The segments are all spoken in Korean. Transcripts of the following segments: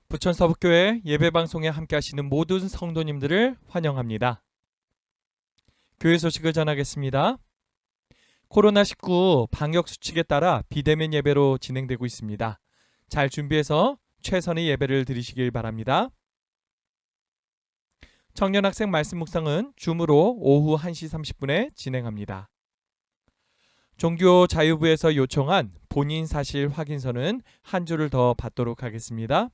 부천서북교회 예배방송에 함께하시는 모든 성도님들을 환영합니다. 교회 소식을 전하겠습니다. 코로나19 방역수칙에 따라 비대면 예배로 진행되고 있습니다. 잘 준비해서 최선의 예배를 드리시길 바랍니다. 청년학생 말씀 묵상은 줌으로 오후 1시 30분에 진행합니다. 종교자유부에서 요청한 본인 사실 확인서는 한 줄을 더 받도록 하겠습니다.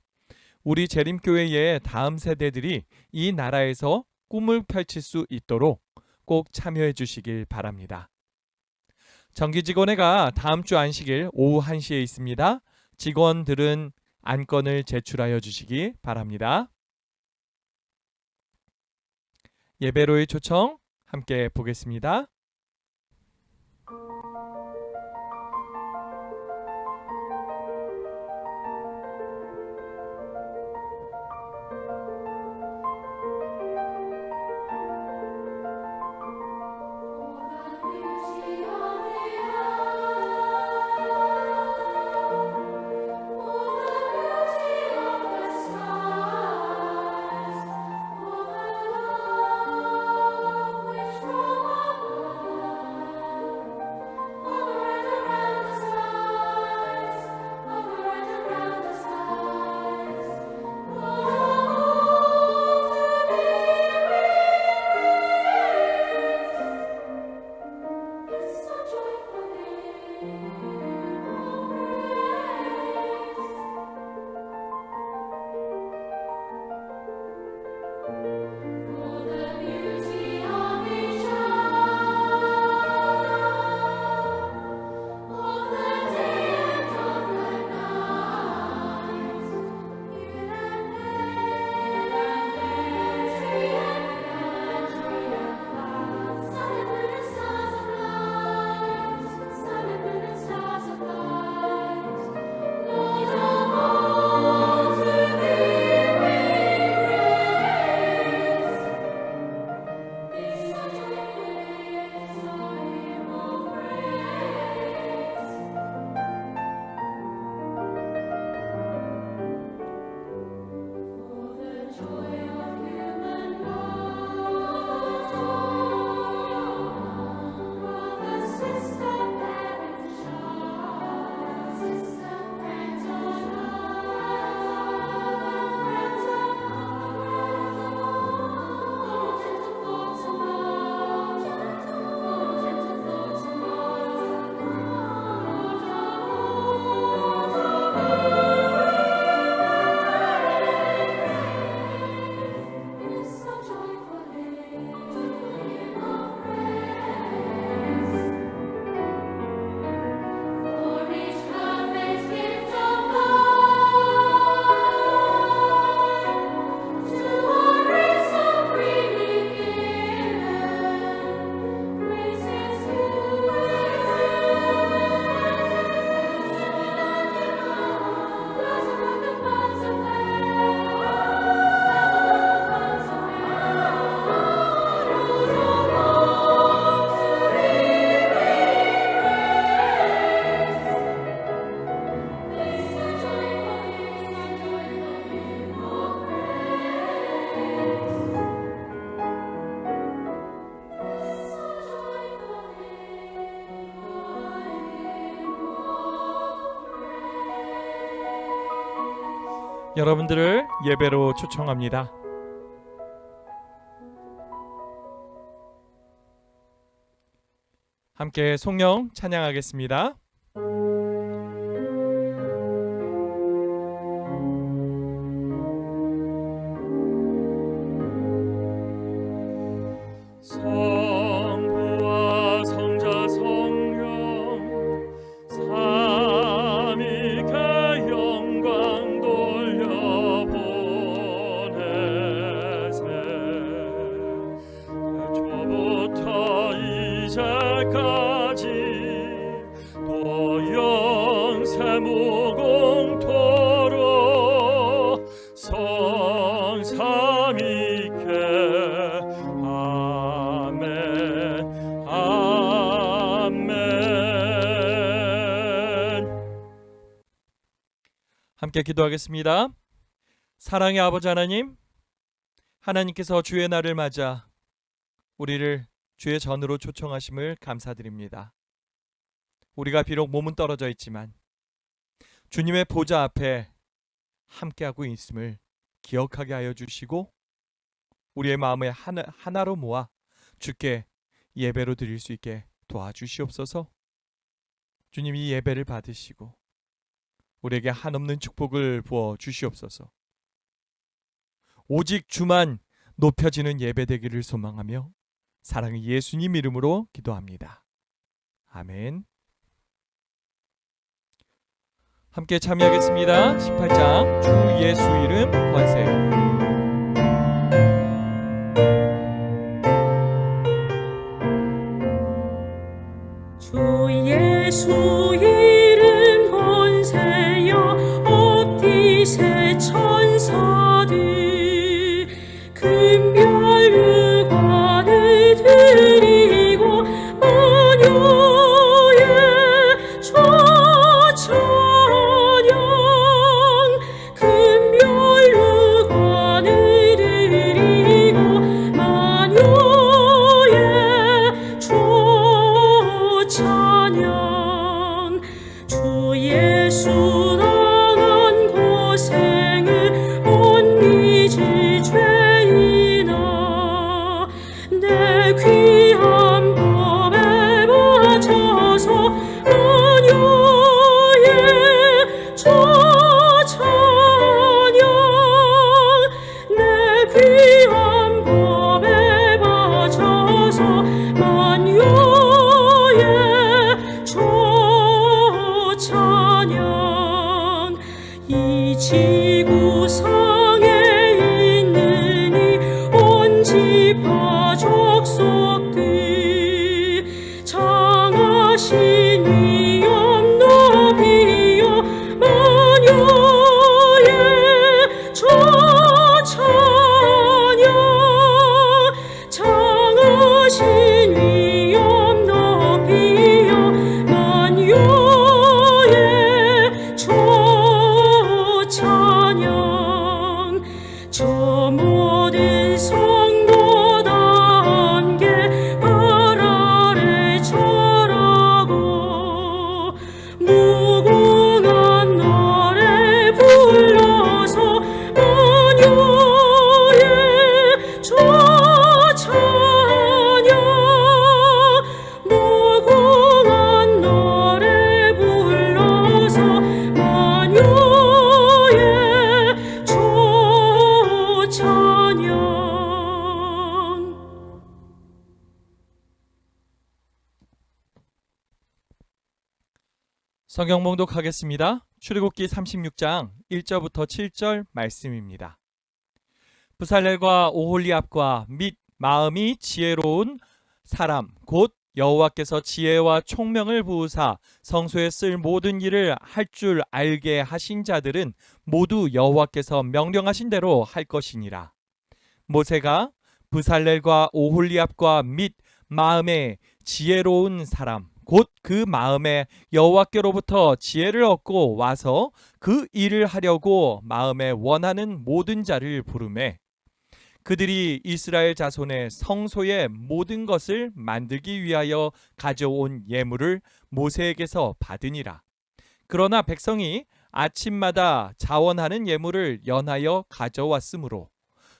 우리 재림교회의 다음 세대들이 이 나라에서 꿈을 펼칠 수 있도록 꼭 참여해 주시길 바랍니다. 정기직원회가 다음 주 안식일 오후 1시에 있습니다. 직원들은 안건을 제출하여 주시기 바랍니다. 예배로의 초청 함께 보겠습니다. 여러분들을 예배로 초청합니다. 함께 송영 찬양하겠습니다. 성부와 성자 성령 삼위께 영광 돌려보내세 태초부터 이제까지 또 영세 무공토록 성삼위께 아멘 아멘. 함께 기도하겠습니다. 사랑의 아버지 하나님, 하나님께서 주의 날을 맞아 우리를 주의 전으로 초청하심을 감사드립니다. 우리가 비록 몸은 떨어져 있지만 주님의 보좌 앞에 함께하고 있음을 기억하게 하여 주시고 우리의 마음을 하나로 모아 주께 예배로 드릴 수 있게 도와주시옵소서. 주님, 이 예배를 받으시고 우리에게 한없는 축복을 부어 주시옵소서. 오직 주만 높여지는 예배 되기를 소망하며 사랑의 예수님 이름으로 기도합니다. 아멘. 함께 참여하겠습니다. 18장 주 예수 이름 권세. 주 예수 이름 권세여 업디세 천사들 금별 유관을 드리고 만유의 초찬양 금별 유관을 드리고 만유의 찬양 주 예수 당한 고생을 못 잊을 죄인아 내 귀한 법에 맞춰서 만유의 찬양 내 귀한 법에 맞춰서 만유의 찬양 이 지구상에 있는 이 온 지파 족속들 장하신 위엄 높이여 만유의 찬양 장하신 위엄 높이여 만유의 찬양 저 모든 성도 다 함께 발 아래 절하고 무궁한 노래 불러서 만유의 찬양 무궁한 노래 불러서 만유의 찬양 성경 봉독하겠습니다. 출애굽기 36장 1절부터 7절 말씀입니다. 부살렐과 오홀리압과 및 마음이 지혜로운 사람 곧 여호와께서 지혜와 총명을 부으사 성소에 쓸 모든 일을 할 줄 알게 하신 자들은 모두 여호와께서 명령하신 대로 할 것이니라. 모세가 부살렐과 오홀리압과 및 마음에 지혜로운 사람 곧 그 마음에 여호와께로부터 지혜를 얻고 와서 그 일을 하려고 마음에 원하는 모든 자를 부르매 그들이 이스라엘 자손의 성소의 모든 것을 만들기 위하여 가져온 예물을 모세에게서 받으니라. 그러나 백성이 아침마다 자원하는 예물을 연하여 가져왔으므로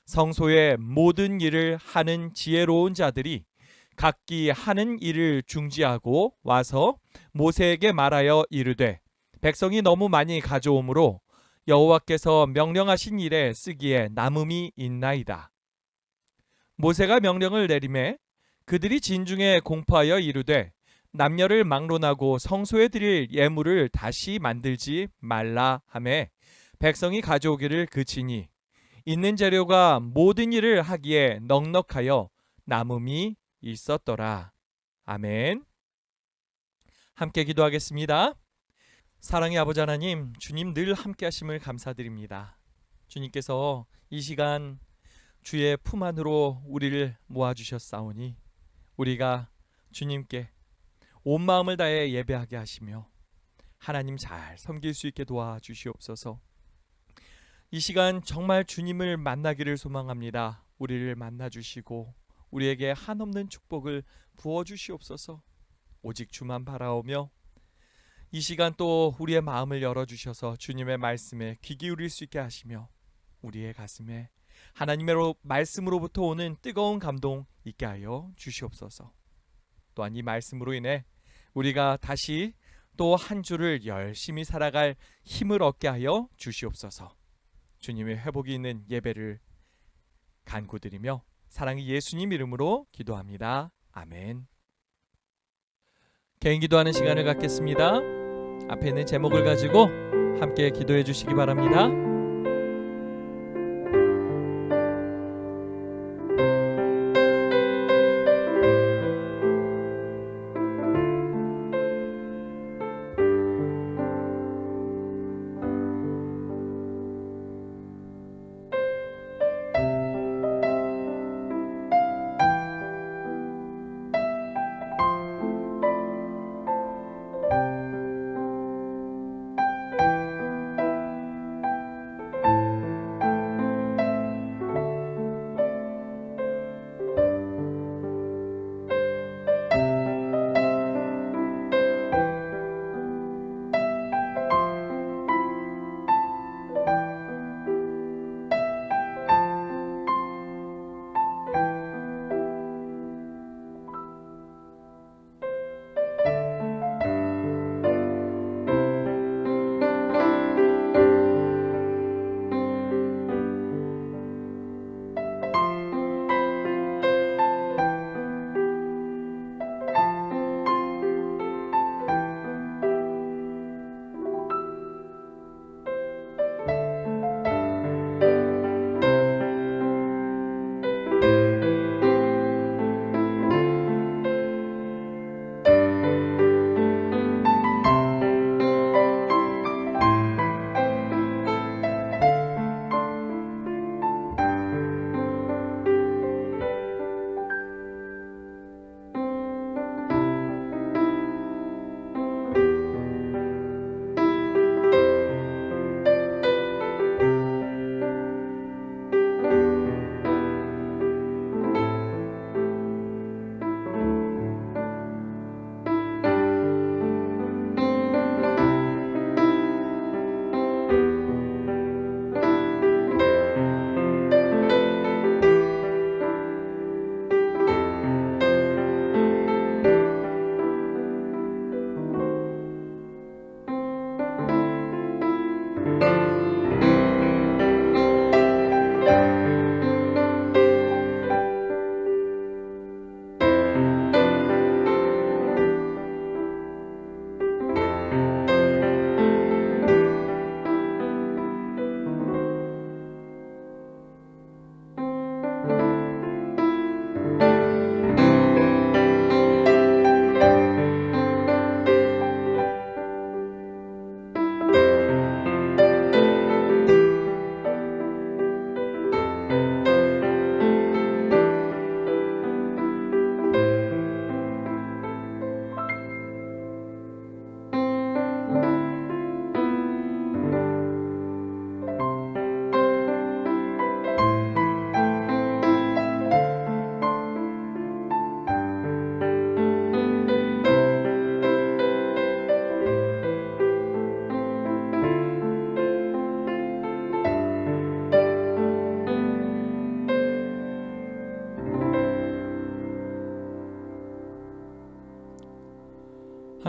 성소의 모든 일을 하는 지혜로운 자들이 각기 하는 일을 중지하고 와서 모세에게 말하여 이르되 백성이 너무 많이 가져오므로 여호와께서 명령하신 일에 쓰기에 남음이 있나이다. 모세가 명령을 내리매 그들이 진중에 공포하여 이르되 남녀를 막론하고 성소에 드릴 예물을 다시 만들지 말라 하매 백성이 가져오기를 그치니 있는 재료가 모든 일을 하기에 넉넉하여 남음이 있었더라. 아멘. 함께 기도하겠습니다. 사랑의 아버지 하나님, 주님 늘 함께 하심을 감사드립니다. 주님께서 이 시간 주의 품 안으로 우리를 모아주셨사오니 우리가 주님께 온 마음을 다해 예배하게 하시며 하나님 잘 섬길 수 있게 도와주시옵소서. 이 시간 정말 주님을 만나기를 소망합니다. 우리를 만나주시고 우리에게 한없는 축복을 부어주시옵소서. 오직 주만 바라오며 이 시간 또 우리의 마음을 열어주셔서 주님의 말씀에 귀 기울일 수 있게 하시며 우리의 가슴에 하나님의 말씀으로부터 오는 뜨거운 감동 있게 하여 주시옵소서. 또한 이 말씀으로 인해 우리가 다시 또 한 주를 열심히 살아갈 힘을 얻게 하여 주시옵소서. 주님의 회복이 있는 예배를 간구드리며 사랑의 예수님 이름으로 기도합니다. 아멘. 개인 기도하는 시간을 갖겠습니다. 앞에 있는 제목을 가지고 함께 기도해 주시기 바랍니다.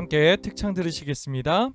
함께 특창 들으시겠습니다.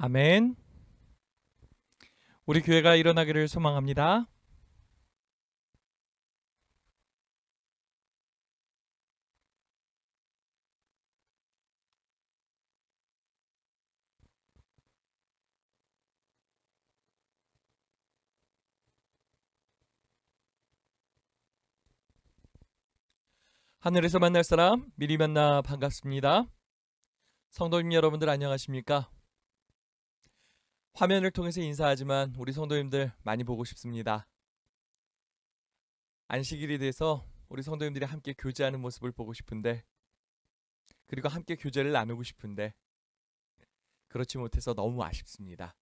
아멘. 우리 교회가 일어나기를 소망합니다. 하늘에서 만날 사람 미리 만나 반갑습니다. 성도님 여러분들 안녕하십니까? 화면을 통해서 인사하지만 우리 성도님들 많이 보고 싶습니다. 안식일이 돼서 우리 성도님들이 함께 교제하는 모습을 보고 싶은데, 그리고 함께 교제를 나누고 싶은데 그렇지 못해서 너무 아쉽습니다.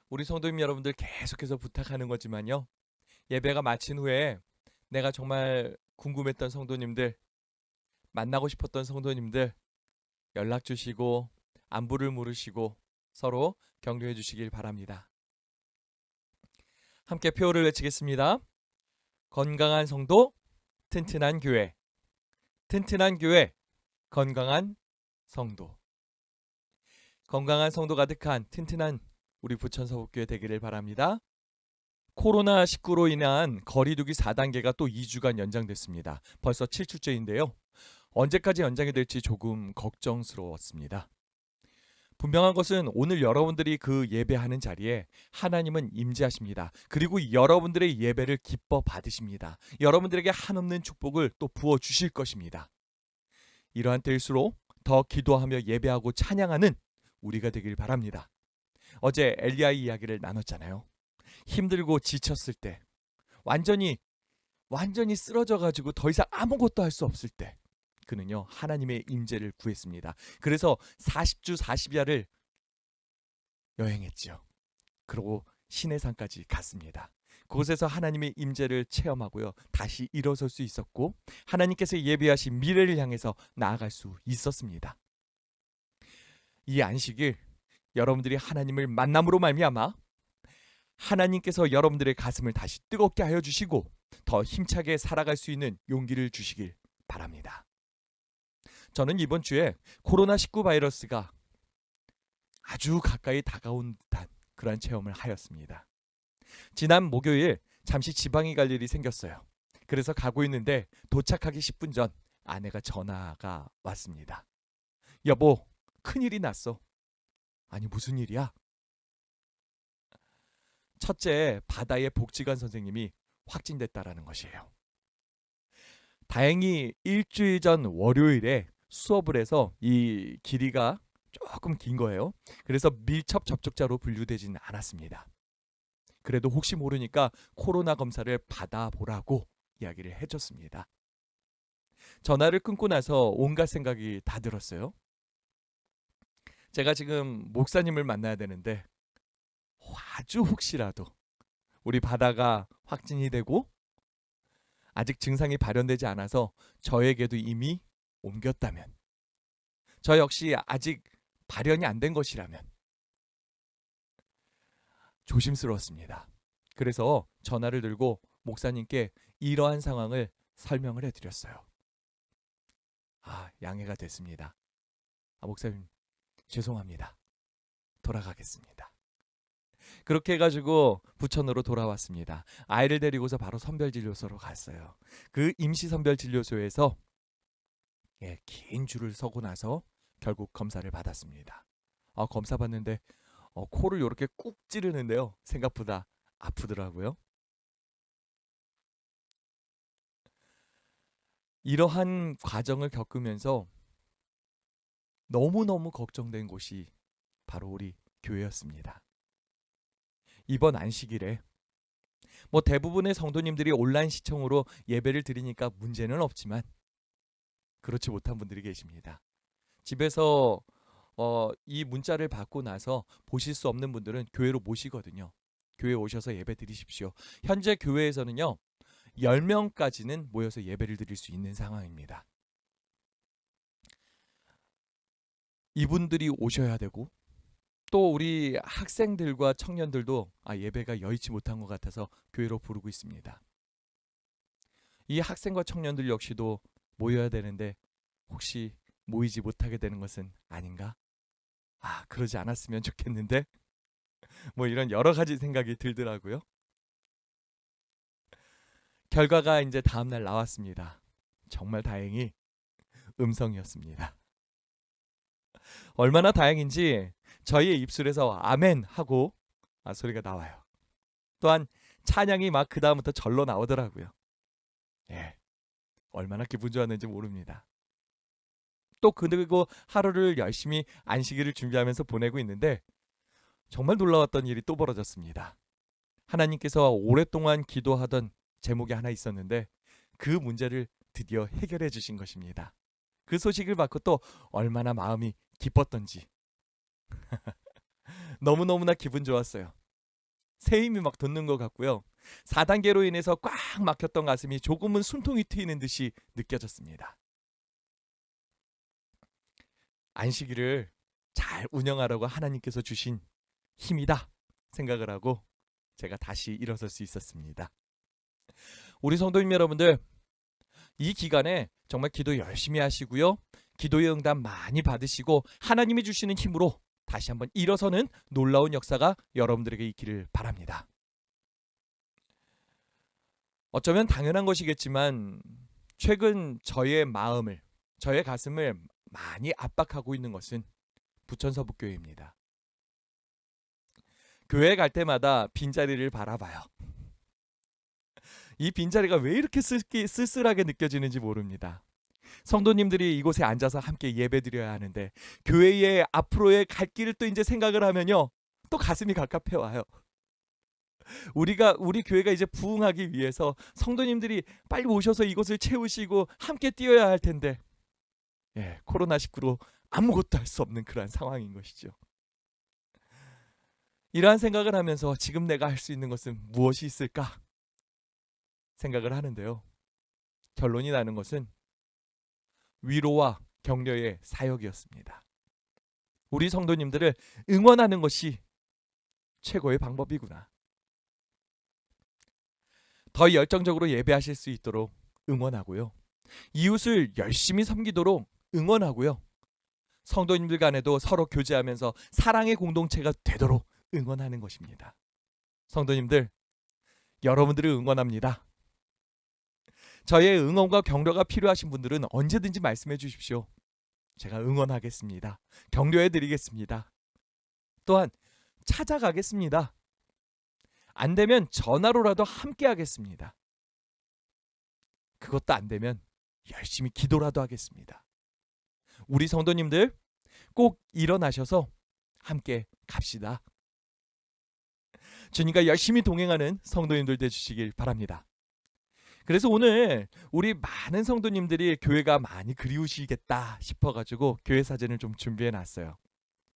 우리 성도님 여러분들 계속해서 부탁하는 거지만요, 예배가 마친 후에 내가 정말 궁금했던 성도님들, 만나고 싶었던 성도님들 연락 주시고 안부를 물으시고 서로 격려해 주시길 바랍니다. 함께 표어를 외치겠습니다. 건강한 성도, 튼튼한 교회. 튼튼한 교회, 건강한 성도. 건강한 성도 가득한 튼튼한 우리 부천서북교회 되기를 바랍니다. 코로나19로 인한 거리두기 4단계가 또 2주간 연장됐습니다. 벌써 7주째인데요. 언제까지 연장이 될지 조금 걱정스러웠습니다. 분명한 것은 오늘 여러분들이 그 예배하는 자리에 하나님은 임재하십니다. 그리고 여러분들의 예배를 기뻐 받으십니다. 여러분들에게 한없는 축복을 또 부어 주실 것입니다. 이러한 때일수록 더 기도하며 예배하고 찬양하는 우리가 되길 바랍니다. 어제 엘리야의 이야기를 나눴잖아요. 힘들고 지쳤을 때, 완전히 쓰러져 가지고 더 이상 아무것도 할 수 없을 때 그는요 하나님의 임재를 구했습니다. 그래서 40주 40야를 여행했죠. 그리고 시내산까지 갔습니다. 그곳에서 하나님의 임재를 체험하고요, 다시 일어설 수 있었고 하나님께서 예비하신 미래를 향해서 나아갈 수 있었습니다. 이 안식일 여러분들이 하나님을 만남으로 말미암아 하나님께서 여러분들의 가슴을 다시 뜨겁게 하여 주시고 더 힘차게 살아갈 수 있는 용기를 주시길 바랍니다. 저는 이번 주에 코로나19 바이러스가 아주 가까이 다가온 듯한 그런 체험을 하였습니다. 지난 목요일 잠시 지방에 갈 일이 생겼어요. 그래서 가고 있는데 도착하기 10분 전 아내가 전화가 왔습니다. 여보, 큰일이 났어. 아니, 무슨 일이야? 첫째, 바다의 복지관 선생님이 확진됐다라는 것이에요. 다행히 일주일 전 월요일에 수업을 해서 이 길이가 조금 긴 거예요. 그래서 밀접 접촉자로 분류되지는 않았습니다. 그래도 혹시 모르니까 코로나 검사를 받아보라고 이야기를 해줬습니다. 전화를 끊고 나서 온갖 생각이 다 들었어요. 제가 지금 목사님을 만나야 되는데 아주 혹시라도 우리 바다가 확진이 되고 아직 증상이 발현되지 않아서 저에게도 이미 옮겼다면, 저 역시 아직 발현이 안 된 것이라면 조심스러웠습니다. 그래서 전화를 들고 목사님께 이러한 상황을 설명을 해드렸어요. 양해가 됐습니다. 목사님 죄송합니다. 돌아가겠습니다. 그렇게 해가지고 부천으로 돌아왔습니다. 아이를 데리고서 바로 선별진료소로 갔어요. 그 임시 선별진료소에서 긴 줄을 서고 나서 결국 검사를 받았습니다. 검사 받는데 코를 이렇게 꾹 찌르는데요, 생각보다 아프더라고요. 이러한 과정을 겪으면서 너무너무 걱정된 곳이 바로 우리 교회였습니다. 이번 안식일에 대부분의 성도님들이 온라인 시청으로 예배를 드리니까 문제는 없지만 그렇지 못한 분들이 계십니다. 집에서 이 문자를 받고 나서 보실 수 없는 분들은 교회로 모시거든요. 교회 오셔서 예배 드리십시오. 현재 교회에서는요 10명까지는 모여서 예배를 드릴 수 있는 상황입니다. 이분들이 오셔야 되고 또 우리 학생들과 청년들도 예배가 여의치 못한 것 같아서 교회로 부르고 있습니다. 이 학생과 청년들 역시도 모여야 되는데 혹시 모이지 못하게 되는 것은 아닌가? 그러지 않았으면 좋겠는데 뭐 이런 여러 가지 생각이 들더라고요. 결과가 이제 다음날 나왔습니다. 정말 다행히 음성이었습니다. 얼마나 다행인지 저희의 입술에서 아멘 하고 소리가 나와요. 또한 찬양이 막 그 다음부터 절로 나오더라고요. 예, 얼마나 기분 좋았는지 모릅니다. 또 그리고 하루를 열심히 안식일을 준비하면서 보내고 있는데 정말 놀라웠던 일이 또 벌어졌습니다. 하나님께서 오랫동안 기도하던 제목이 하나 있었는데 그 문제를 드디어 해결해 주신 것입니다. 그 소식을 받고 또 얼마나 마음이 기뻤던지 너무너무나 기분 좋았어요. 새 힘이 막 돋는 것 같고요. 4단계로 인해서 꽉 막혔던 가슴이 조금은 숨통이 트이는 듯이 느껴졌습니다. 안식일을 잘 운영하라고 하나님께서 주신 힘이다 생각을 하고 제가 다시 일어설 수 있었습니다. 우리 성도님 여러분들, 이 기간에 정말 기도 열심히 하시고요. 기도의 응답 많이 받으시고 하나님이 주시는 힘으로 다시 한번 일어서는 놀라운 역사가 여러분들에게 있기를 바랍니다. 어쩌면 당연한 것이겠지만 최근 저의 마음을, 저의 가슴을 많이 압박하고 있는 것은 부천서북교회입니다. 교회 갈 때마다 빈자리를 바라봐요. 이 빈자리가 왜 이렇게 쓸쓸하게 느껴지는지 모릅니다. 성도님들이 이곳에 앉아서 함께 예배드려야 하는데 교회의 앞으로의 갈 길을 또 이제 생각을 하면요, 또 가슴이 갑갑해 와요. 우리 교회가 이제 부흥하기 위해서 성도님들이 빨리 오셔서 이곳을 채우시고 함께 뛰어야 할 텐데 코로나19로 아무것도 할 수 없는 그러한 상황인 것이죠. 이러한 생각을 하면서 지금 내가 할 수 있는 것은 무엇이 있을까 생각을 하는데요. 결론이 나는 것은 위로와 격려의 사역이었습니다. 우리 성도님들을 응원하는 것이 최고의 방법이구나. 더 열정적으로 예배하실 수 있도록 응원하고요. 이웃을 열심히 섬기도록 응원하고요. 성도님들 간에도 서로 교제하면서 사랑의 공동체가 되도록 응원하는 것입니다. 성도님들, 여러분들을 응원합니다. 저의 응원과 격려가 필요하신 분들은 언제든지 말씀해 주십시오. 제가 응원하겠습니다. 격려해 드리겠습니다. 또한 찾아가겠습니다. 안 되면 전화로라도 함께 하겠습니다. 그것도 안 되면 열심히 기도라도 하겠습니다. 우리 성도님들 꼭 일어나셔서 함께 갑시다. 주님과 열심히 동행하는 성도님들 되주시길 바랍니다. 그래서 오늘 우리 많은 성도님들이 교회가 많이 그리우시겠다 싶어가지고 교회 사진을 좀 준비해 놨어요.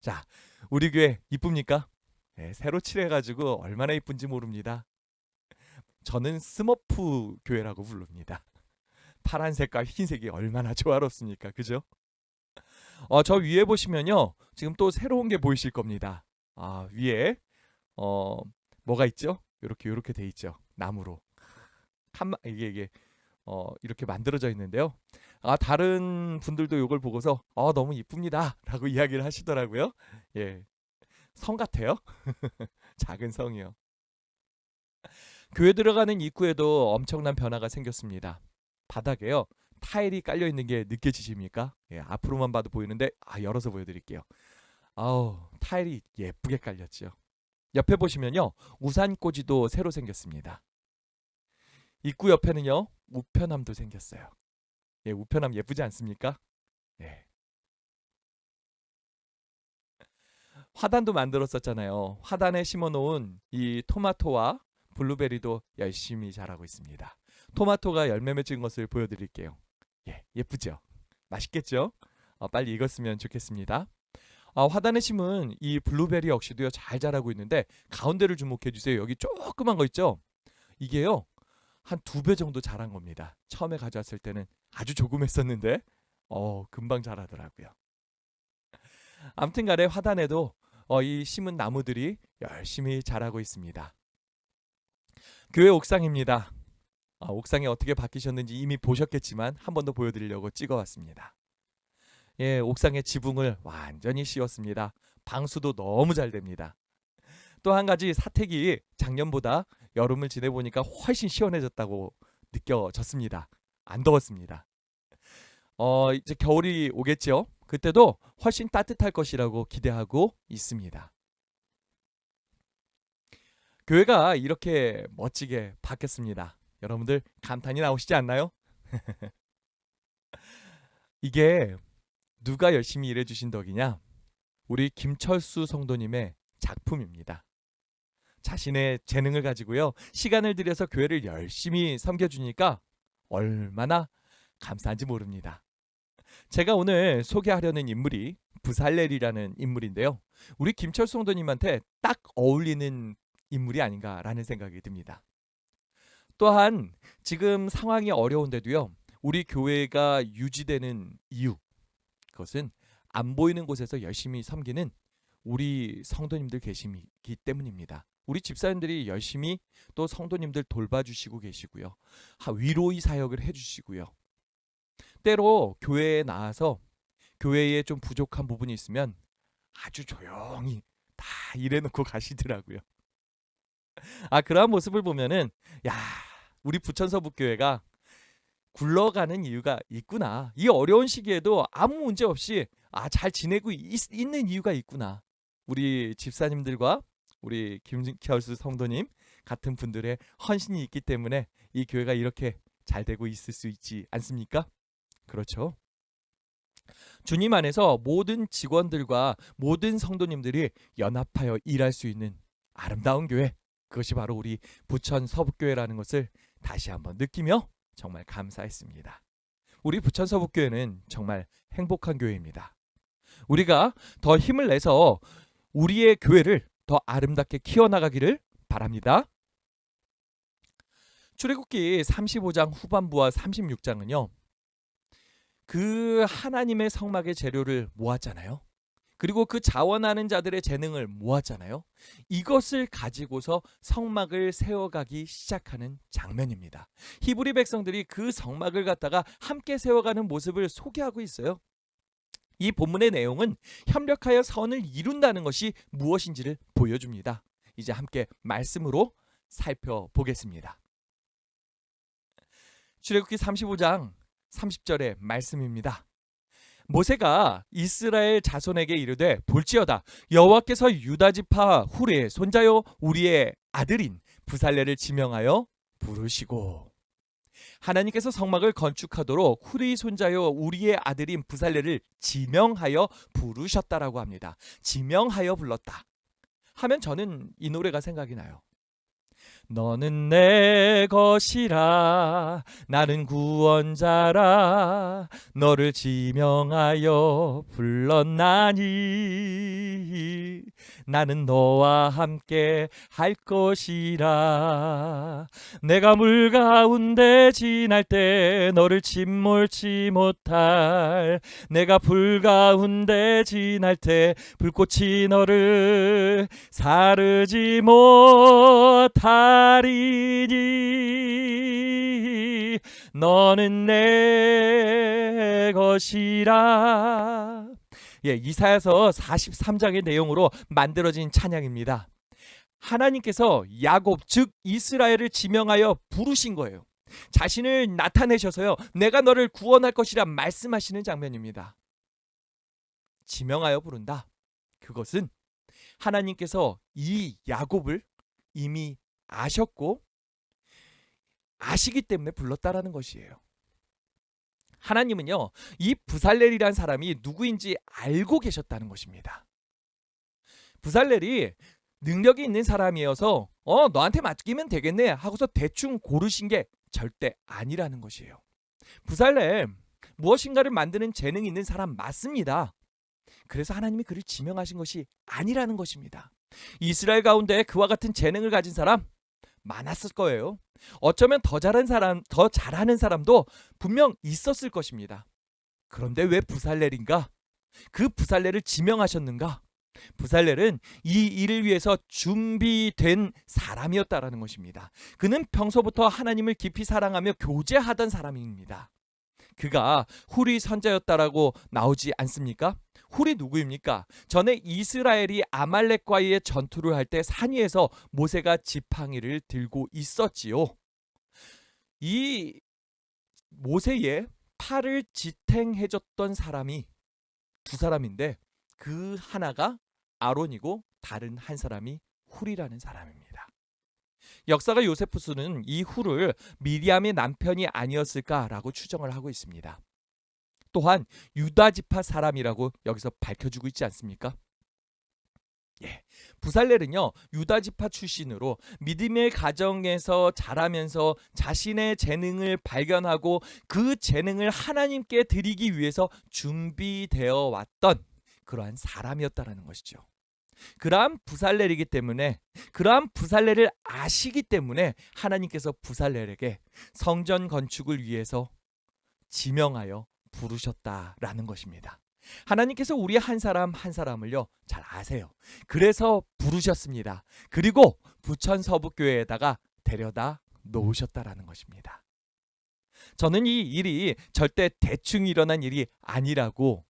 자, 우리 교회 이쁩니까? 네, 새로 칠해가지고 얼마나 이쁜지 모릅니다. 저는 스머프 교회라고 부릅니다. 파란색과 흰색이 얼마나 조화롭습니까? 그죠? 저 위에 보시면요, 지금 또 새로운 게 보이실 겁니다. 위에 뭐가 있죠? 이렇게 돼 있죠. 나무로 이게 이렇게 만들어져 있는데요. 다른 분들도 이걸 보고서 너무 이쁩니다라고 이야기를 하시더라고요. 예, 성 같아요. 작은 성이요. 교회 들어가는 입구에도 엄청난 변화가 생겼습니다. 바닥에요, 타일이 깔려 있는 게 느껴지십니까? 예, 앞으로만 봐도 보이는데 열어서 보여드릴게요. 타일이 예쁘게 깔렸죠. 옆에 보시면요, 우산꽂이도 새로 생겼습니다. 입구 옆에는요, 우편함도 생겼어요. 예, 우편함 예쁘지 않습니까? 예. 화단도 만들었었잖아요. 화단에 심어놓은 이 토마토와 블루베리도 열심히 자라고 있습니다. 토마토가 열매 맺은 것을 보여드릴게요. 예, 예쁘죠? 맛있겠죠? 빨리 익었으면 좋겠습니다. 화단에 심은 이 블루베리 역시도요, 잘 자라고 있는데 가운데를 주목해 주세요. 여기 조그만 거 있죠? 이게요, 한 2배 정도 자란 겁니다. 처음에 가져왔을 때는 아주 조그맸었는데 금방 자라더라고요. 아무튼 간에 화단에도 이 심은 나무들이 열심히 자라고 있습니다. 교회 옥상입니다. 옥상이 어떻게 바뀌셨는지 이미 보셨겠지만 한 번 더 보여드리려고 찍어왔습니다. 옥상에 지붕을 완전히 씌웠습니다. 방수도 너무 잘 됩니다. 또 한 가지 사택이 작년보다 여름을 지내보니까 훨씬 시원해졌다고 느껴졌습니다. 안 더웠습니다. 이제 겨울이 오겠죠. 그때도 훨씬 따뜻할 것이라고 기대하고 있습니다. 교회가 이렇게 멋지게 바뀌었습니다. 여러분들 감탄이 나오시지 않나요? 이게 누가 열심히 일해 주신 덕이냐? 우리 김철수 성도님의 작품입니다. 자신의 재능을 가지고요, 시간을 들여서 교회를 열심히 섬겨주니까 얼마나 감사한지 모릅니다. 제가 오늘 소개하려는 인물이 부살렐이라는 인물인데요. 우리 김철수 성도님한테 딱 어울리는 인물이 아닌가라는 생각이 듭니다. 또한 지금 상황이 어려운데도요, 우리 교회가 유지되는 이유, 그것은 안 보이는 곳에서 열심히 섬기는 우리 성도님들 계시기 때문입니다. 우리 집사님들이 열심히 또 성도님들 돌봐주시고 계시고요, 위로의 사역을 해주시고요, 때로 교회에 나와서 교회에 좀 부족한 부분이 있으면 아주 조용히 다 일해놓고 가시더라고요. 그러한 모습을 보면은 우리 부천서북교회가 굴러가는 이유가 있구나. 이 어려운 시기에도 아무 문제 없이 잘 지내고 있는 이유가 있구나. 우리 집사님들과 우리 김철수 성도님 같은 분들의 헌신이 있기 때문에 이 교회가 이렇게 잘 되고 있을 수 있지 않습니까? 그렇죠. 주님 안에서 모든 직원들과 모든 성도님들이 연합하여 일할 수 있는 아름다운 교회, 그것이 바로 우리 부천 서북교회라는 것을 다시 한번 느끼며 정말 감사했습니다. 우리 부천 서북교회는 정말 행복한 교회입니다. 우리가 더 힘을 내서 우리의 교회를 더 아름답게 키워나가기를 바랍니다. 출애굽기 35장 후반부와 36장은요, 그 하나님의 성막의 재료를 모았잖아요. 그리고 그 자원하는 자들의 재능을 모았잖아요. 이것을 가지고서 성막을 세워가기 시작하는 장면입니다. 히브리 백성들이 그 성막을 갖다가 함께 세워가는 모습을 소개하고 있어요. 이 본문의 내용은 협력하여 선을 이룬다는 것이 무엇인지를 보여줍니다. 이제 함께 말씀으로 살펴보겠습니다. 출애굽기 35장 30절의 말씀입니다. 모세가 이스라엘 자손에게 이르되 볼지어다 여호와께서 유다 지파 훌의 손자요 우리의 아들인 부살렐을 지명하여 부르시고, 하나님께서 성막을 건축하도록 훌의 손자요 우리의 아들인 부살렐을 지명하여 부르셨다라고 합니다. 지명하여 불렀다 하면 저는 이 노래가 생각이 나요. 너는 내 것이라 나는 구원자라 너를 지명하여 불렀나니 나는 너와 함께 할 것이라. 내가 물 가운데 지날 때 너를 침몰치 못할, 내가 불 가운데 지날 때 불꽃이 너를 사르지 못하리니 너는 내 것이라. 이사야서 43장의 내용으로 만들어진 찬양입니다. 하나님께서 야곱 즉 이스라엘을 지명하여 부르신 거예요. 자신을 나타내셔서요, 내가 너를 구원할 것이라 말씀하시는 장면입니다. 지명하여 부른다. 그것은 하나님께서 이 야곱을 이미 아셨고 아시기 때문에 불렀다라는 것이에요. 하나님은요, 이 부살렐이라는 사람이 누구인지 알고 계셨다는 것입니다. 부살렐이 능력이 있는 사람이어서 너한테 맡기면 되겠네 하고서 대충 고르신 게 절대 아니라는 것이에요. 부살렐 무엇인가를 만드는 재능이 있는 사람 맞습니다. 그래서 하나님이 그를 지명하신 것이 아니라는 것입니다. 이스라엘 가운데 그와 같은 재능을 가진 사람 많았을 거예요. 어쩌면 더 잘하는 사람도 분명 있었을 것입니다. 그런데 왜 부살렐인가? 그 부살렐을 지명하셨는가? 부살렐은 이 일을 위해서 준비된 사람이었다라는 것입니다. 그는 평소부터 하나님을 깊이 사랑하며 교제하던 사람입니다. 그가 훌이 선자였다라고 나오지 않습니까? 훌이 누구입니까? 전에 이스라엘이 아말렉과의 전투를 할 때 산 위에서 모세가 지팡이를 들고 있었지요. 이 모세의 팔을 지탱해줬던 사람이 두 사람인데 그 하나가 아론이고 다른 한 사람이 훌이라는 사람입니다. 역사가 요세푸스는 이 훌을 미리암의 남편이 아니었을까라고 추정을 하고 있습니다. 또한 유다 지파 사람이라고 여기서 밝혀주고 있지 않습니까? 예, 부살렐은요 유다 지파 출신으로 믿음의 가정에서 자라면서 자신의 재능을 발견하고 그 재능을 하나님께 드리기 위해서 준비되어 왔던 그러한 사람이었다라는 것이죠. 그러한 부살렐이기 때문에 그러한 부살렐을 아시기 때문에 하나님께서 부살렐에게 성전 건축을 위해서 지명하여 부르셨다라는 것입니다. 하나님께서 우리 한 사람 한 사람을요 잘 아세요. 그래서 부르셨습니다. 그리고 부천 서북교회에다가 데려다 놓으셨다라는 것입니다. 저는 이 일이 절대 대충 일어난 일이 아니라고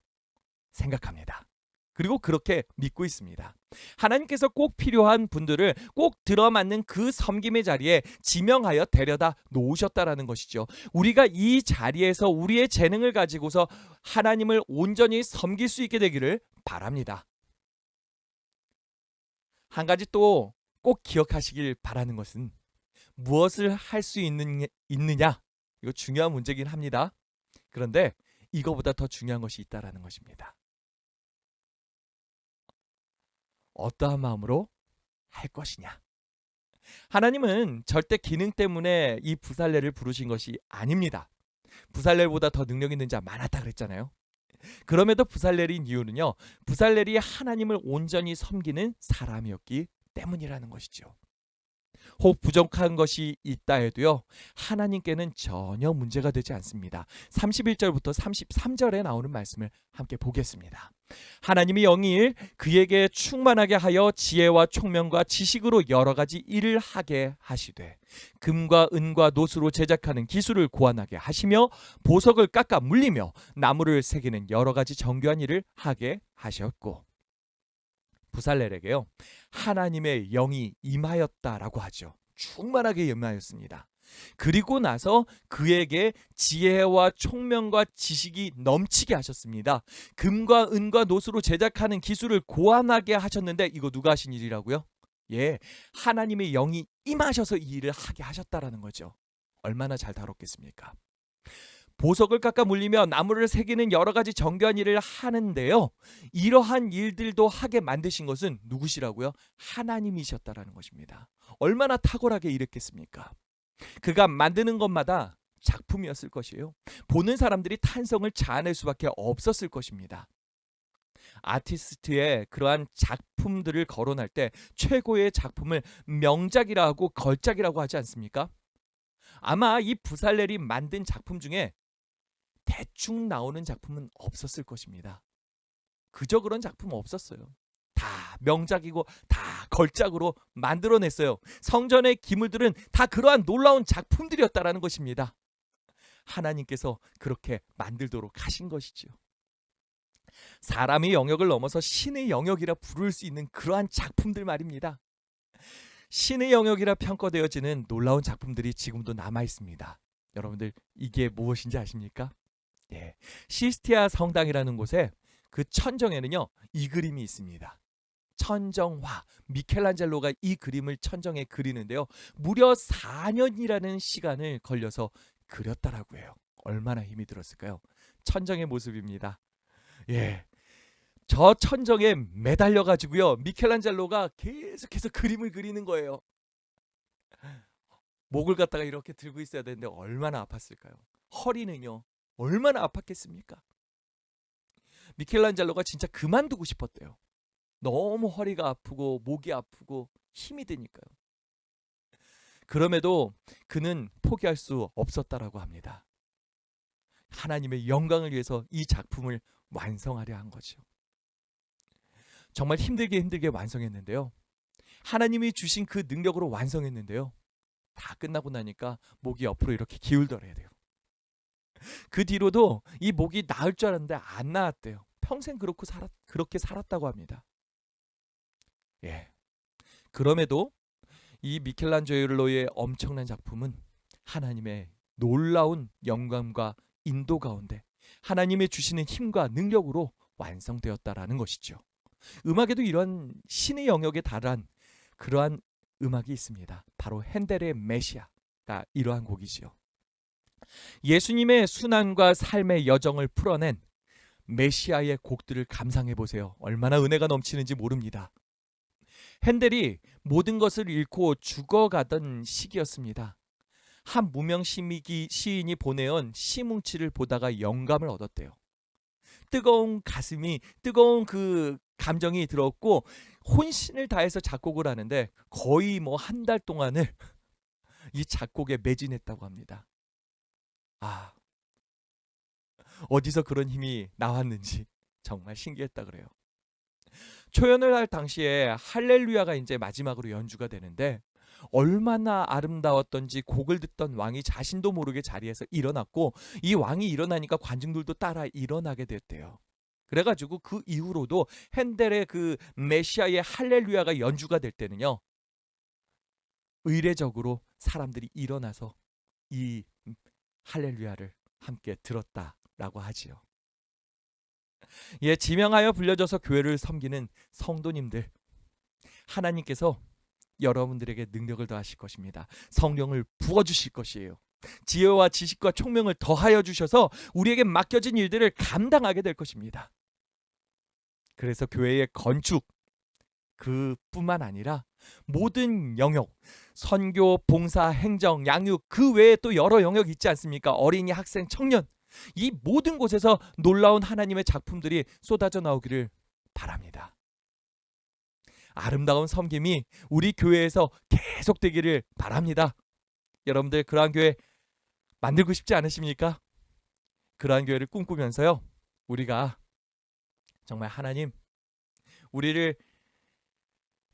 생각합니다. 그리고 그렇게 믿고 있습니다. 하나님께서 꼭 필요한 분들을 꼭 들어맞는 그 섬김의 자리에 지명하여 데려다 놓으셨다라는 것이죠. 우리가 이 자리에서 우리의 재능을 가지고서 하나님을 온전히 섬길 수 있게 되기를 바랍니다. 한 가지 또 꼭 기억하시길 바라는 것은 무엇을 할 수 있느냐 이거 중요한 문제긴 합니다. 그런데 이거보다 더 중요한 것이 있다라는 것입니다. 어떠한 마음으로 할 것이냐. 하나님은 절대 기능 때문에 이 부살렐을 부르신 것이 아닙니다. 부살렐보다 더 능력 있는 자 많았다 그랬잖아요. 그럼에도 부살렐인 이유는요. 부살렐이 하나님을 온전히 섬기는 사람이었기 때문이라는 것이죠. 혹 부족한 것이 있다 해도요. 하나님께는 전혀 문제가 되지 않습니다. 31절부터 33절에 나오는 말씀을 함께 보겠습니다. 하나님이 영일 그에게 충만하게 하여 지혜와 총명과 지식으로 여러 가지 일을 하게 하시되 금과 은과 노수로 제작하는 기술을 고안하게 하시며 보석을 깎아 물리며 나무를 새기는 여러 가지 정교한 일을 하게 하셨고 부살렐에게요 하나님의 영이 임하였다라고 하죠. 충만하게 임하였습니다. 그리고 나서 그에게 지혜와 총명과 지식이 넘치게 하셨습니다. 금과 은과 노수로 제작하는 기술을 고안하게 하셨는데 이거 누가 하신 일이라고요? 예, 하나님의 영이 임하셔서 이 일을 하게 하셨다라는 거죠. 얼마나 잘 다뤘겠습니까? 보석을 깎아 물리며 나무를 새기는 여러 가지 정교한 일을 하는데요. 이러한 일들도 하게 만드신 것은 누구시라고요? 하나님이셨다라는 것입니다. 얼마나 탁월하게 일했겠습니까? 그가 만드는 것마다 작품이었을 것이에요. 보는 사람들이 탄성을 자아낼 수밖에 없었을 것입니다. 아티스트의 그러한 작품들을 거론할 때 최고의 작품을 명작이라 하고 걸작이라고 하지 않습니까? 아마 이 부살렐이 만든 작품 중에 대충 나오는 작품은 없었을 것입니다. 그저 그런 작품 없었어요. 다 명작이고 다 걸작으로 만들어냈어요. 성전의 기물들은 다 그러한 놀라운 작품들이었다라는 것입니다. 하나님께서 그렇게 만들도록 하신 것이죠. 사람의 영역을 넘어서 신의 영역이라 부를 수 있는 그러한 작품들 말입니다. 신의 영역이라 평가되어지는 놀라운 작품들이 지금도 남아 있습니다. 여러분들 이게 무엇인지 아십니까? 예, 시스티아 성당이라는 곳에 그 천정에는요 이 그림이 있습니다. 천정화, 미켈란젤로가 이 그림을 천정에 그리는데요. 무려 4년이라는 시간을 걸려서 그렸다라고 해요. 얼마나 힘이 들었을까요? 천정의 모습입니다. 예, 저 천정에 매달려 가지고요. 미켈란젤로가 계속해서 그림을 그리는 거예요. 목을 갖다가 이렇게 들고 있어야 되는데 얼마나 아팠을까요? 허리는요. 얼마나 아팠겠습니까? 미켈란젤로가 진짜 그만두고 싶었대요. 너무 허리가 아프고 목이 아프고 힘이 드니까요. 그럼에도 그는 포기할 수 없었다라고 합니다. 하나님의 영광을 위해서 이 작품을 완성하려 한 거죠. 정말 힘들게 완성했는데요. 하나님이 주신 그 능력으로 완성했는데요. 다 끝나고 나니까 목이 옆으로 이렇게 기울더래야 돼요. 그 뒤로도 이 목이 나을 줄 알았는데 안 나았대요. 평생 그렇게 살았다고 합니다. 예. 그럼에도 이 미켈란젤로의 엄청난 작품은 하나님의 놀라운 영감과 인도 가운데 하나님의 주시는 힘과 능력으로 완성되었다라는 것이죠. 음악에도 이런 신의 영역에 달한 그러한 음악이 있습니다. 바로 핸델의 메시아가 이러한 곡이지요. 예수님의 순환과 삶의 여정을 풀어낸 메시아의 곡들을 감상해 보세요. 얼마나 은혜가 넘치는지 모릅니다. 핸델이 모든 것을 잃고 죽어가던 시기였습니다. 한 무명 시인이 보내온 시뭉치를 보다가 영감을 얻었대요. 뜨거운 그 감정이 들었고 혼신을 다해서 작곡을 하는데 거의 뭐 한 달 동안을 이 작곡에 매진했다고 합니다. 아, 어디서 그런 힘이 나왔는지 정말 신기했다 그래요. 초연을 할 당시에 할렐루야가 이제 마지막으로 연주가 되는데 얼마나 아름다웠던지 곡을 듣던 왕이 자신도 모르게 자리에서 일어났고 이 왕이 일어나니까 관중들도 따라 일어나게 됐대요. 그래가지고 그 이후로도 핸델의 그 메시아의 할렐루야가 연주가 될 때는요, 의례적으로 사람들이 일어나서 이 할렐루야를 함께 들었다라고 하지요. 예, 지명하여 불려져서 교회를 섬기는 성도님들, 하나님께서 여러분들에게 능력을 더하실 것입니다. 성령을 부어주실 것이에요. 지혜와 지식과 총명을 더하여 주셔서 우리에게 맡겨진 일들을 감당하게 될 것입니다. 그래서 교회의 건축 그뿐만 아니라 모든 영역, 선교, 봉사, 행정, 양육 그 외에 또 여러 영역이 있지 않습니까? 어린이, 학생, 청년 이 모든 곳에서 놀라운 하나님의 작품들이 쏟아져 나오기를 바랍니다. 아름다운 섬김이 우리 교회에서 계속되기를 바랍니다. 여러분들 그러한 교회 만들고 싶지 않으십니까? 그러한 교회를 꿈꾸면서요, 우리가 정말 하나님 우리를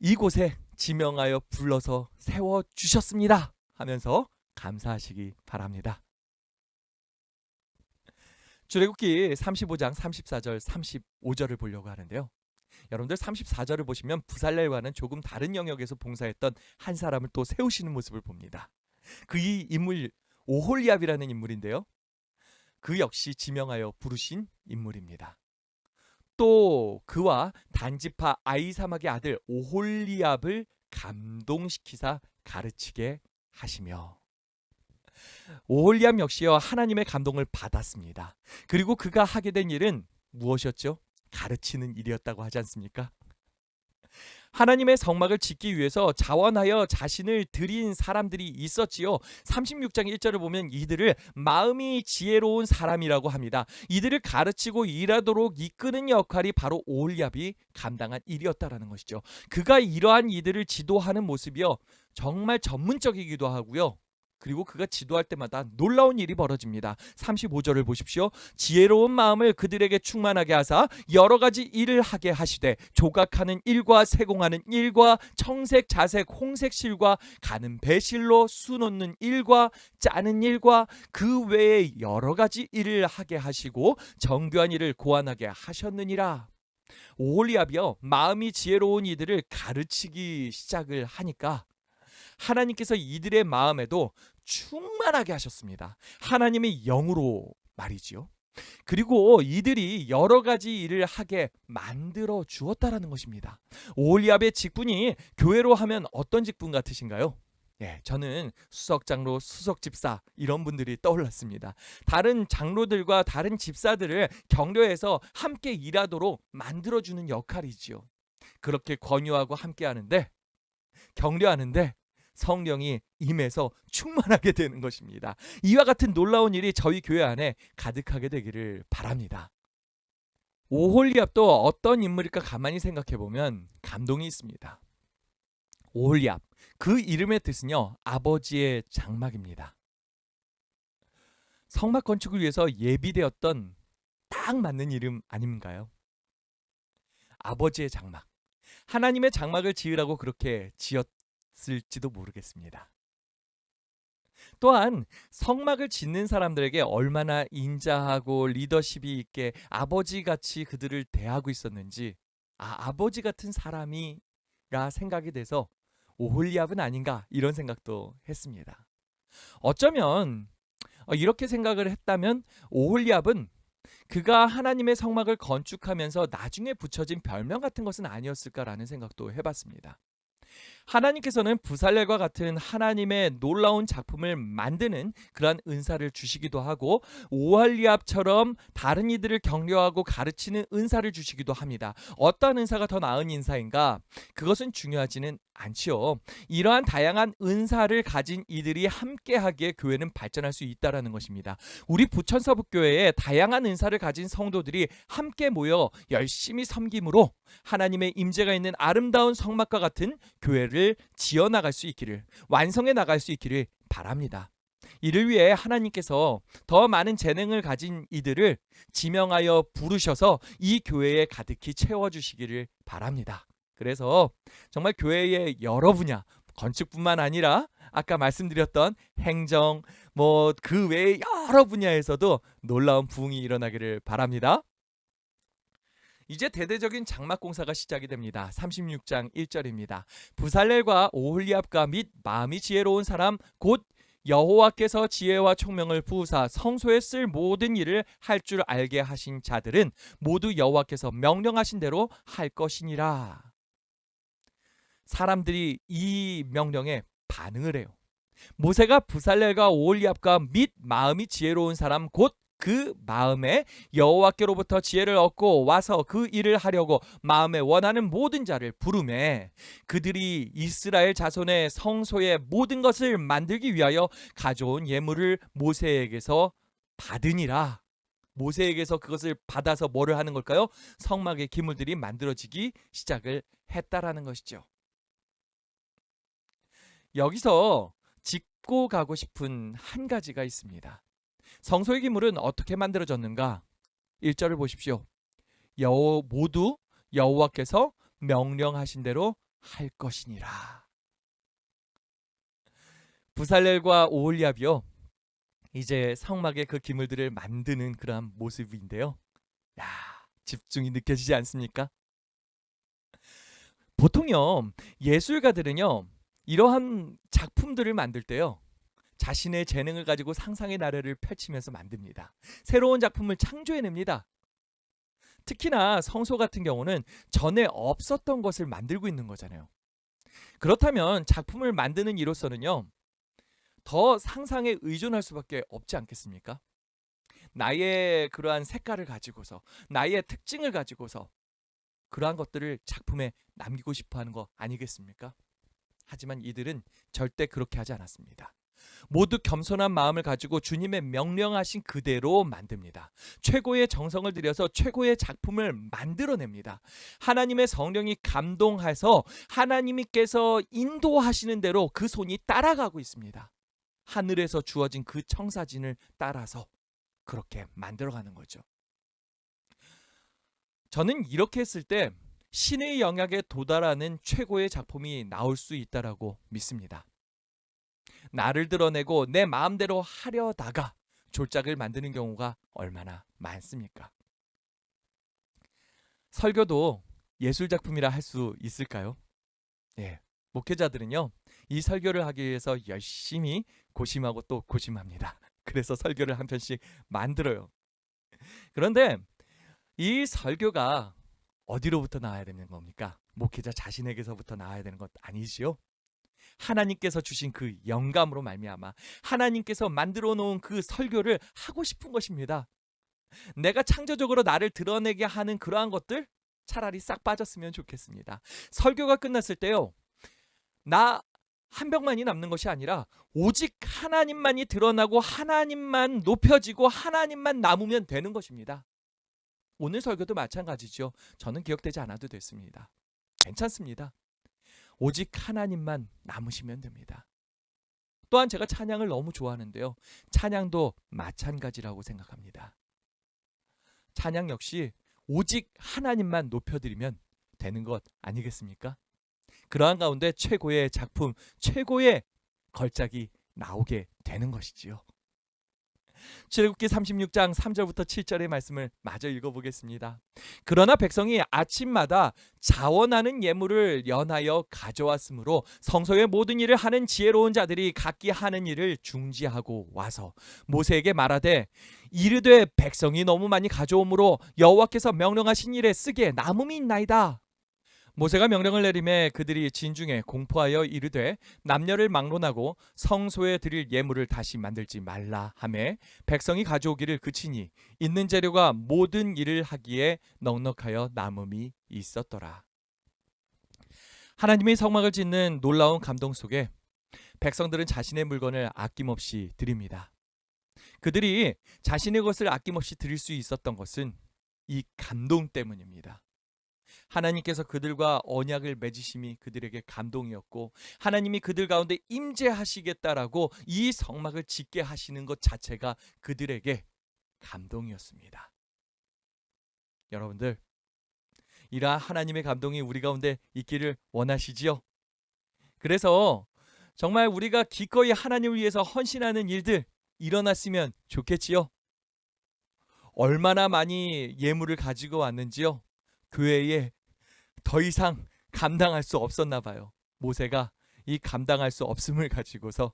이곳에 지명하여 불러서 세워주셨습니다 하면서 감사하시기 바랍니다. 출애굽기 35장 34절 35절을 보려고 하는데요, 여러분들 34절을 보시면 부살렐과는 조금 다른 영역에서 봉사했던 한 사람을 또 세우시는 모습을 봅니다. 그 인물 오홀리압이라는 인물인데요, 그 역시 지명하여 부르신 인물입니다. 또 그와 단지파 아이사막의 아들 오홀리압을 감동시키사 가르치게 하시며, 오홀리압 역시요 하나님의 감동을 받았습니다. 그리고 그가 하게 된 일은 무엇이었죠? 가르치는 일이었다고 하지 않습니까? 하나님의 성막을 짓기 위해서 자원하여 자신을 드린 사람들이 있었지요. 36장 1절을 보면 이들을 마음이 지혜로운 사람이라고 합니다. 이들을 가르치고 일하도록 이끄는 역할이 바로 오홀리압이 감당한 일이었다라는 것이죠. 그가 이러한 이들을 지도하는 모습이요 정말 전문적이기도 하고요, 그리고 그가 지도할 때마다 놀라운 일이 벌어집니다. 35절을 보십시오. 지혜로운 마음을 그들에게 충만하게 하사 여러 가지 일을 하게 하시되 조각하는 일과 세공하는 일과 청색, 자색, 홍색 실과 가는 배실로 수놓는 일과 짜는 일과 그 외에 여러 가지 일을 하게 하시고 정교한 일을 고안하게 하셨느니라. 오홀리압이요 마음이 지혜로운 이들을 가르치기 시작을 하니까 하나님께서 이들의 마음에도 충만하게 하셨습니다. 하나님의 영으로 말이지요. 그리고 이들이 여러 가지 일을 하게 만들어 주었다라는 것입니다. 오홀리압의 직분이 교회로 하면 어떤 직분 같으신가요? 예, 저는 수석장로, 수석집사 이런 분들이 떠올랐습니다. 다른 장로들과 다른 집사들을 격려해서 함께 일하도록 만들어주는 역할이지요. 그렇게 권유하고 함께 하는데, 격려하는데 성령이 임해서 충만하게 되는 것입니다. 이와 같은 놀라운 일이 저희 교회 안에 가득하게 되기를 바랍니다. 오홀리압도 어떤 인물일까 가만히 생각해 보면 감동이 있습니다. 오홀리압, 그 이름의 뜻은요 아버지의 장막입니다. 성막 건축을 위해서 예비되었던 딱 맞는 이름 아닌가요? 아버지의 장막. 하나님의 장막을 지으라고 그렇게 지었을지도 모르겠습니다. 또한 성막을 짓는 사람들에게 얼마나 인자하고 리더십이 있게 아버지같이 그들을 대하고 있었는지, 아버지 같은 사람이라 생각이 돼서 오홀리압은 아닌가 이런 생각도 했습니다. 어쩌면 이렇게 생각을 했다면 오홀리압은 그가 하나님의 성막을 건축하면서 나중에 붙여진 별명 같은 것은 아니었을까라는 생각도 해봤습니다. 하나님께서는 부살렐과 같은 하나님의 놀라운 작품을 만드는 그러한 은사를 주시기도 하고, 오홀리압처럼 다른 이들을 격려하고 가르치는 은사를 주시기도 합니다. 어떤 은사가 더 나은 인사인가? 그것은 중요하지는 않지요. 이러한 다양한 은사를 가진 이들이 함께하기에 교회는 발전할 수 있다라는 것입니다. 우리 부천서북교회에 다양한 은사를 가진 성도들이 함께 모여 열심히 섬김으로 하나님의 임재가 있는 아름다운 성막과 같은 교회를 지어나갈 수 있기를, 완성해 나갈 수 있기를 바랍니다. 이를 위해 하나님께서 더 많은 재능을 가진 이들을 지명하여 부르셔서 이 교회에 가득히 채워주시기를 바랍니다. 그래서 정말 교회의 여러 분야, 건축뿐만 아니라 아까 말씀드렸던 행정, 그 외의 여러 분야에서도 놀라운 부흥이 일어나기를 바랍니다. 이제 대대적인 장막 공사가 시작이 됩니다. 36장 1절입니다. 부살렐과 오홀리압과 및 마음이 지혜로운 사람 곧 여호와께서 지혜와 총명을 부으사 성소에 쓸 모든 일을 할 줄 알게 하신 자들은 모두 여호와께서 명령하신 대로 할 것이니라. 사람들이 이 명령에 반응을 해요. 모세가 부살렐과 오홀리압과 및 마음이 지혜로운 사람 곧 그 마음에 여호와께로부터 지혜를 얻고 와서 그 일을 하려고 마음에 원하는 모든 자를 부르매 그들이 이스라엘 자손의 성소의 모든 것을 만들기 위하여 가져온 예물을 모세에게서 받으니라. 모세에게서 그것을 받아서 뭐를 하는 걸까요? 성막의 기물들이 만들어지기 시작을 했다라는 것이죠. 여기서 짚고 가고 싶은 한 가지가 있습니다. 성소의 기물은 어떻게 만들어졌는가? 1절을 보십시오. 모두 여호와께서 명령하신 대로 할 것이니라. 부살렐과 오홀리압이요, 이제 성막의 그 기물들을 만드는 그러한 모습인데요. 집중이 느껴지지 않습니까? 보통요, 예술가들은요, 이러한 작품들을 만들 때요, 자신의 재능을 가지고 상상의 나래를 펼치면서 만듭니다. 새로운 작품을 창조해냅니다. 특히나 성소 같은 경우는 전에 없었던 것을 만들고 있는 거잖아요. 그렇다면 작품을 만드는 이로서는요, 더 상상에 의존할 수밖에 없지 않겠습니까? 나의 그러한 색깔을 가지고서, 나의 특징을 가지고서 그러한 것들을 작품에 남기고 싶어 하는 거 아니겠습니까? 하지만 이들은 절대 그렇게 하지 않았습니다. 모두 겸손한 마음을 가지고 주님의 명령하신 그대로 만듭니다. 최고의 정성을 들여서 최고의 작품을 만들어냅니다. 하나님의 성령이 감동해서 하나님께서 인도하시는 대로 그 손이 따라가고 있습니다. 하늘에서 주어진 그 청사진을 따라서 그렇게 만들어가는 거죠. 저는 이렇게 했을 때 신의 영역에 도달하는 최고의 작품이 나올 수 있다라고 믿습니다. 나를 드러내고 내 마음대로 하려다가 졸작을 만드는 경우가 얼마나 많습니까? 설교도 예술작품이라 할 수 있을까요? 목회자들은요, 이 설교를 하기 위해서 열심히 고심하고 또 고심합니다. 그래서 설교를 한 편씩 만들어요. 그런데 이 설교가 어디로부터 나와야 되는 겁니까? 목회자 자신에게서부터 나와야 되는 것 아니지요? 하나님께서 주신 그 영감으로 말미암아 하나님께서 만들어 놓은 그 설교를 하고 싶은 것입니다. 내가 창조적으로 나를 드러내게 하는 그러한 것들 차라리 싹 빠졌으면 좋겠습니다. 설교가 끝났을 때요, 나 한 명만이 남는 것이 아니라 오직 하나님만이 드러나고 하나님만 높여지고 하나님만 남으면 되는 것입니다. 오늘 설교도 마찬가지죠. 저는 기억되지 않아도 됐습니다. 괜찮습니다. 오직 하나님만 남으시면 됩니다. 또한 제가 찬양을 너무 좋아하는데요, 찬양도 마찬가지라고 생각합니다. 찬양 역시 오직 하나님만 높여드리면 되는 것 아니겠습니까? 그러한 가운데 최고의 작품, 최고의 걸작이 나오게 되는 것이지요. 출애굽기 36장 3절부터 7절의 말씀을 마저 읽어보겠습니다. 그러나 백성이 아침마다 자원하는 예물을 연하여 가져왔으므로 성소의 모든 일을 하는 지혜로운 자들이 각기 하는 일을 중지하고 와서 모세에게 말하되 이르되 백성이 너무 많이 가져오므로 여호와께서 명령하신 일에 쓰기에 남음이 있나이다. 모세가 명령을 내리매 그들이 진중에 공포하여 이르되 남녀를 막론하고 성소에 드릴 예물을 다시 만들지 말라 하매 백성이 가져오기를 그치니 있는 재료가 모든 일을 하기에 넉넉하여 남음이 있었더라. 하나님의 성막을 짓는 놀라운 감동 속에 백성들은 자신의 물건을 아낌없이 드립니다. 그들이 자신의 것을 아낌없이 드릴 수 있었던 것은 이 감동 때문입니다. 하나님께서 그들과 언약을 맺으심이 그들에게 감동이었고 하나님이 그들 가운데 임재하시겠다라고 이 성막을 짓게 하시는 것 자체가 그들에게 감동이었습니다. 여러분들, 이러한 하나님의 감동이 우리 가운데 있기를 원하시지요? 그래서 정말 우리가 기꺼이 하나님을 위해서 헌신하는 일들 일어났으면 좋겠지요? 얼마나 많이 예물을 가지고 왔는지요? 교회에 더 이상 감당할 수 없었나 봐요. 모세가 이 감당할 수 없음을 가지고서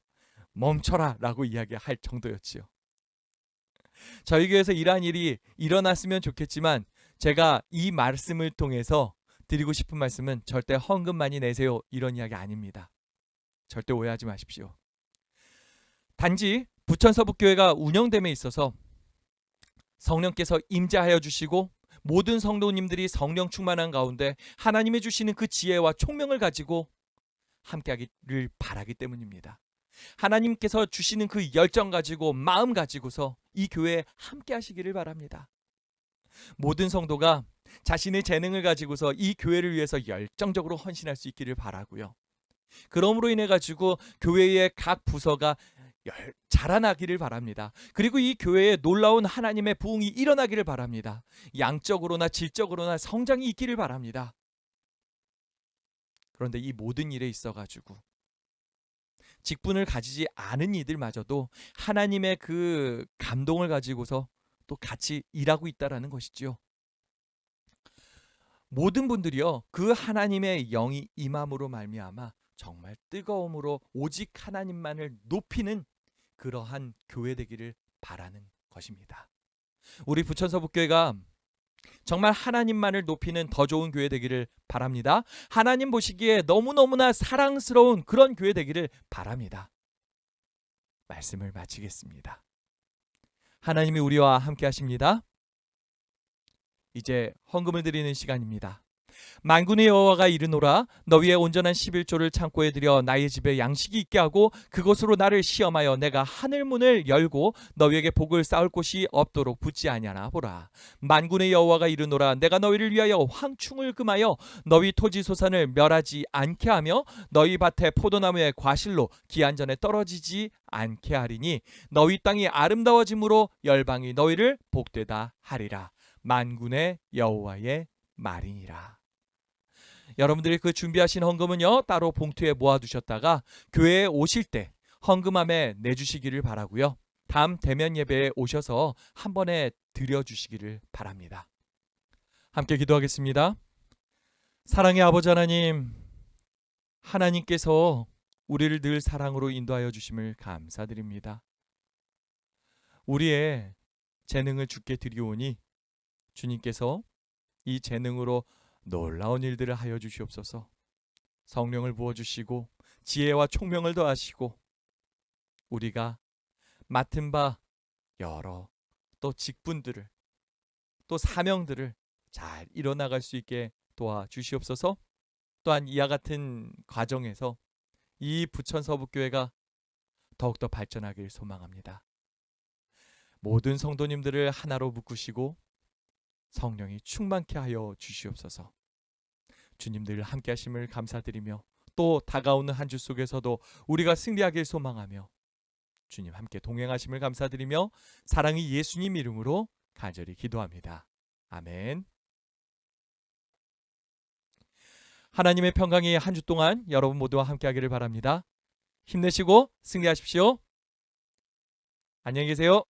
멈춰라 라고 이야기할 정도였지요. 저희 교회에서 이러한 일이 일어났으면 좋겠지만 제가 이 말씀을 통해서 드리고 싶은 말씀은 절대 헌금 많이 내세요 이런 이야기 아닙니다. 절대 오해하지 마십시오. 단지 부천서북교회가 운영됨에 있어서 성령께서 임재하여 주시고 모든 성도님들이 성령 충만한 가운데 하나님이 주시는 그 지혜와 총명을 가지고 함께하기를 바라기 때문입니다. 하나님께서 주시는 그 열정 가지고 마음 가지고서 이 교회에 함께하시기를 바랍니다. 모든 성도가 자신의 재능을 가지고서 이 교회를 위해서 열정적으로 헌신할 수 있기를 바라고요. 그러므로 인해 가지고 교회의 각 부서가 자라나기를 바랍니다. 그리고 이 교회에 놀라운 하나님의 부흥이 일어나기를 바랍니다. 양적으로나 질적으로나 성장이 있기를 바랍니다. 그런데 이 모든 일에 있어가지고 직분을 가지지 않은 이들마저도 하나님의 그 감동을 가지고서 또 같이 일하고 있다라는 것이지요. 모든 분들이요 그 하나님의 영이 임함으로 말미암아 정말 뜨거움으로 오직 하나님만을 높이는 그러한 교회 되기를 바라는 것입니다. 우리 부천서북교회가 정말 하나님만을 높이는 더 좋은 교회 되기를 바랍니다. 하나님 보시기에 너무너무나 사랑스러운 그런 교회 되기를 바랍니다. 말씀을 마치겠습니다. 하나님이 우리와 함께 하십니다. 이제 헌금을 드리는 시간입니다. 만군의 여호와가 이르노라 너희의 온전한 11조를 창고에 들여 나의 집에 양식이 있게 하고 그것으로 나를 시험하여 내가 하늘 문을 열고 너희에게 복을 쌓을 곳이 없도록 붙지 아니하나 보라. 만군의 여호와가 이르노라 내가 너희를 위하여 황충을 금하여 너희 토지 소산을 멸하지 않게 하며 너희 밭의 포도나무의 과실로 기한 전에 떨어지지 않게 하리니 너희 땅이 아름다워짐으로 열방이 너희를 복되다 하리라. 만군의 여호와의 말이니라. 여러분들이 그 준비하신 헌금은요 따로 봉투에 모아두셨다가 교회에 오실 때 헌금함에 내주시기를 바라고요. 다음 대면 예배에 오셔서 한 번에 드려주시기를 바랍니다. 함께 기도하겠습니다. 사랑의 아버지 하나님, 하나님께서 우리를 늘 사랑으로 인도하여 주심을 감사드립니다. 우리의 재능을 주께 드리오니 주님께서 이 재능으로 놀라운 일들을 하여 주시옵소서. 성령을 부어주시고 지혜와 총명을 더하시고 우리가 맡은 바 여러 또 직분들을 또 사명들을 잘 이뤄나갈 수 있게 도와주시옵소서. 또한 이와 같은 과정에서 이 부천서북교회가 더욱더 발전하길 소망합니다. 모든 성도님들을 하나로 묶으시고 성령이 충만케 하여 주시옵소서. 주님들 함께 하심을 감사드리며 또 다가오는 한 주 속에서도 우리가 승리하길 소망하며 주님 함께 동행하심을 감사드리며 사랑의 예수님 이름으로 간절히 기도합니다. 아멘. 하나님의 평강이 한 주 동안 여러분 모두와 함께 하기를 바랍니다. 힘내시고 승리하십시오. 안녕히 계세요.